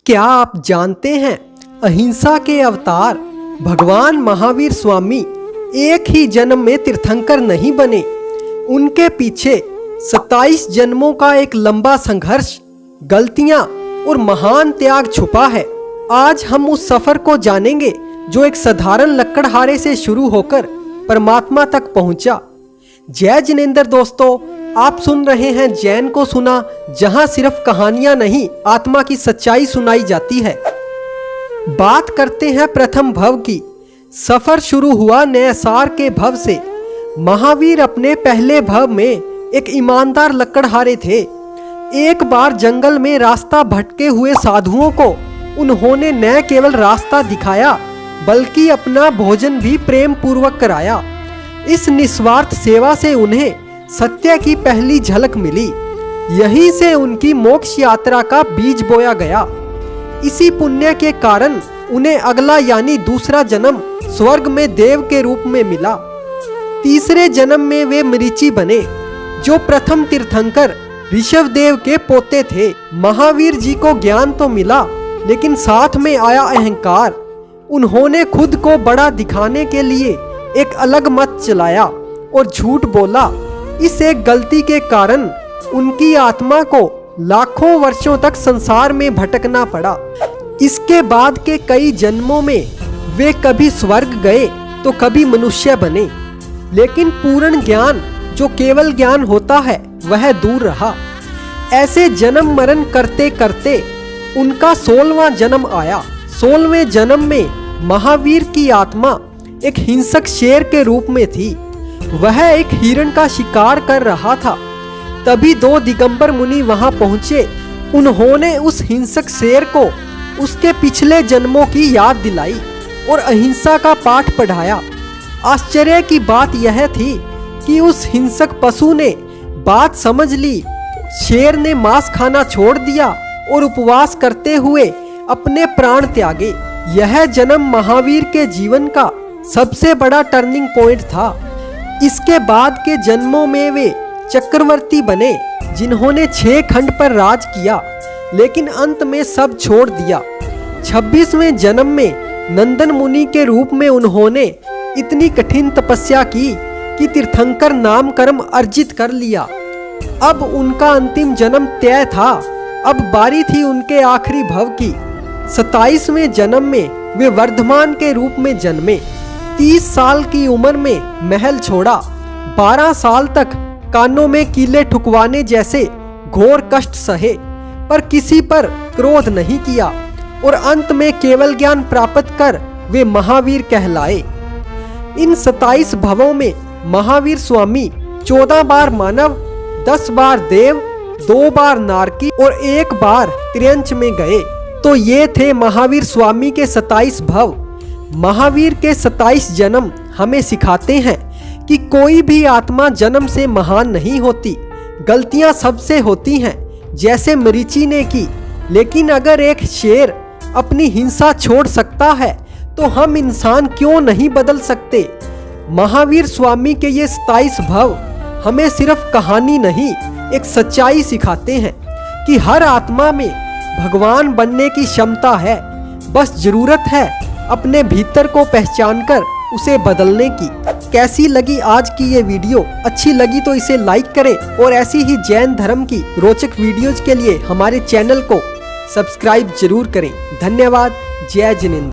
क्या आप जानते हैं अहिंसा के अवतार भगवान महावीर स्वामी एक ही जन्म में तीर्थंकर नहीं बने। उनके पीछे 27 जन्मों का एक लंबा संघर्ष, गलतियां और महान त्याग छुपा है। आज हम उस सफर को जानेंगे जो एक साधारण लकड़हारे से शुरू होकर परमात्मा तक पहुंचा। जय जिनेंद्र दोस्तों, आप सुन रहे हैं जैन को सुना, जहां सिर्फ कहानियां नहीं आत्मा की सच्चाई सुनाई जाती है। बात करते हैं प्रथम भव की। सफर शुरू हुआ न्यासार के भव से। महावीर अपने पहले भव में एक ईमानदार लकड़हारे थे। एक बार जंगल में रास्ता भटके हुए साधुओं को उन्होंने न केवल रास्ता दिखाया बल्कि अपना भोजन भी प्रेम पूर्वक कराया। इस निस्वार्थ सेवा से उन्हें सत्य की पहली झलक मिली। यहीं से उनकी मोक्ष यात्रा का बीज बोया गया। इसी पुण्य के कारण उन्हें अगला यानी दूसरा जन्म स्वर्ग में देव के रूप में मिला। तीसरे जन्म में वे मरीचि बने, जो प्रथम तीर्थंकर ऋषभदेव के पोते थे। महावीर जी को ज्ञान तो मिला, लेकिन साथ में आया अहंकार। उन्होंने खुद को बड़ा दिखाने के लिए एक अलग मत चलाया और झूठ बोला। इस एक गलती के कारण उनकी आत्मा को लाखों वर्षों तक संसार में भटकना पड़ा। इसके बाद के कई जन्मों में वे कभी स्वर्ग गए तो कभी मनुष्य बने, लेकिन पूर्ण ज्ञान जो केवल ज्ञान होता है वह दूर रहा। ऐसे जन्म मरण करते करते उनका 16वां जन्म आया। 16वें जन्म में महावीर की आत्मा एक हिंसक शेर के रूप में थी। वह एक हिरण का शिकार कर रहा था। तभी 2 दिगंबर मुनि वहां पहुंचे। उन्होंने उस हिंसक शेर को उसके पिछले जन्मों की याद दिलाई और अहिंसा का पाठ पढ़ाया। आश्चर्य की बात यह थी कि उस हिंसक पशु ने बात समझ ली। शेर ने मांस खाना छोड़ दिया और उपवास करते हुए अपने प्राण त्यागे। यह जन्म महावीर के जीवन का सबसे बड़ा टर्निंग पॉइंट था। इसके बाद के जन्मों में वे चक्रवर्ती बने, जिन्होंने 6 खंड पर राज किया, लेकिन अंत में सब छोड़ दिया। 26वें जन्म में नंदन मुनि के रूप में उन्होंने इतनी कठिन तपस्या की कि तीर्थंकर नाम कर्म अर्जित कर लिया। अब उनका अंतिम जन्म तय था। अब बारी थी उनके आखिरी भव की। 27वें जन्म में वे वर्धमान के रूप में जन्मे। 30 साल की उम्र में महल छोड़ा। 12 साल तक कानों में कीले ठुकवाने जैसे घोर कष्ट सहे, पर किसी पर क्रोध नहीं किया और अंत में केवल ज्ञान प्राप्त कर वे महावीर कहलाए। इन 27 भवों में महावीर स्वामी 14 बार मानव, 10 बार देव, 2 बार नारकी और 1 बार त्रियंच में गए। तो ये थे महावीर स्वामी के 27 भव। महावीर के 27 जन्म हमें सिखाते हैं कि कोई भी आत्मा जन्म से महान नहीं होती। गलतियां सबसे होती हैं, जैसे मरीचि ने की। लेकिन अगर एक शेर अपनी हिंसा छोड़ सकता है तो हम इंसान क्यों नहीं बदल सकते। महावीर स्वामी के ये 27 भव हमें सिर्फ कहानी नहीं, एक सच्चाई सिखाते हैं कि हर आत्मा में भगवान बनने की क्षमता है। बस जरूरत है अपने भीतर को पहचानकर उसे बदलने की। कैसी लगी आज की ये वीडियो? अच्छी लगी तो इसे लाइक करें और ऐसी ही जैन धर्म की रोचक वीडियोज के लिए हमारे चैनल को सब्सक्राइब जरूर करें। धन्यवाद। जय जिनेंद्र।